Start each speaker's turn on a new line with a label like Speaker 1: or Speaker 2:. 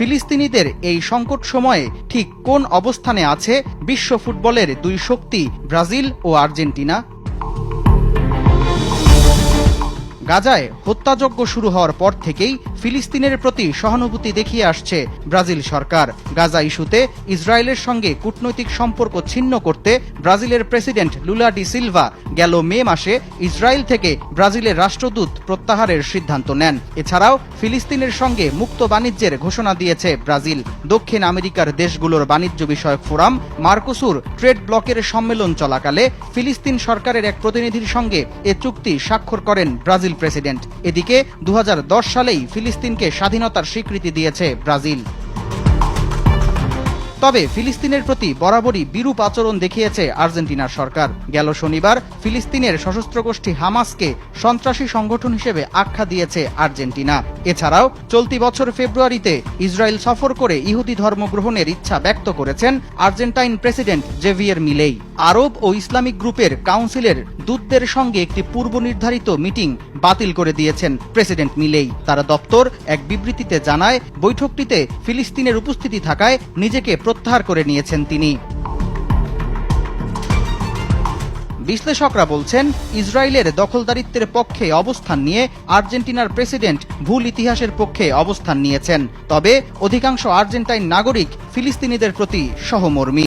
Speaker 1: ফিলিস্তিনিদের এই সংকট সময়ে ঠিক কোন অবস্থানে আছে বিশ্ব ফুটবলের দুই শক্তি ব্রাজিল ও আর্জেন্টিনা? গাজায় হত্যাযজ্ঞ শুরু হওয়ার পর থেকেই ফিলিস্তিনের প্রতি সহানুভূতি দেখিয়ে আসছে ব্রাজিল সরকার। গাজা ইস্যুতে ইসরায়েলের সঙ্গে কূটনৈতিক সম্পর্ক ছিন্ন করতে ব্রাজিলের প্রেসিডেন্ট লুলা ডি সিলভা গেল মে মাসে ইসরায়েল থেকে ব্রাজিলের রাষ্ট্রদূত প্রত্যাহারের সিদ্ধান্ত নেন। এছাড়াও ফিলিস্তিনের সঙ্গে মুক্ত বাণিজ্যের ঘোষণা দিয়েছে ব্রাজিল। দক্ষিণ আমেরিকার দেশগুলোর বাণিজ্য বিষয়ক ফোরাম মার্কোসুর ট্রেড ব্লকের সম্মেলন চলাকালে ফিলিস্তিন সরকারের এক প্রতিনিধির সঙ্গে এ চুক্তি স্বাক্ষর করেন ব্রাজিল প্রেসিডেন্ট। এদিকে 2010 সালেই ফিলিস্তিনকে স্বাধীনতার স্বীকৃতি দিয়েছে ব্রাজিল। তবে ফিলিস্তিনের প্রতি বরাবরই বিরূপ আচরণ দেখিয়েছে আর্জেন্টিনার সরকার। গেল শনিবার ফিলিস্তিনের সশস্ত্র গোষ্ঠী হামাসকে সন্ত্রাসী সংগঠন হিসেবে আখ্যা দিয়েছে আর্জেন্টিনা। এছাড়াও চলতি বছর ফেব্রুয়ারিতে ইসরায়েল সফর করে ইহুদি ধর্ম গ্রহণের ইচ্ছা ব্যক্ত করেছেন আর্জেন্টাইন প্রেসিডেন্ট জেভিয়ের মিলেই। আরব ও ইসলামিক গ্রুপের কাউন্সিলের দূতদের সঙ্গে একটি পূর্ব নির্ধারিত মিটিং বাতিল করে দিয়েছেন প্রেসিডেন্ট মিলেই। তার দপ্তর এক বিবৃতিতে জানায়, বৈঠকটিতে ফিলিস্তিনের উপস্থিতি থাকায় নিজেকে প্রত্যাহার করে নিয়েছেন তিনি। বিশ্লেষকরা বলছেন, ইসরায়েলের দখলদারিত্বের পক্ষে অবস্থান নিয়ে আর্জেন্টিনার প্রেসিডেন্ট ভুল ইতিহাসের পক্ষে অবস্থান নিয়েছেন। তবে অধিকাংশ আর্জেন্টাইন নাগরিক ফিলিস্তিনিদের প্রতি সহমর্মী।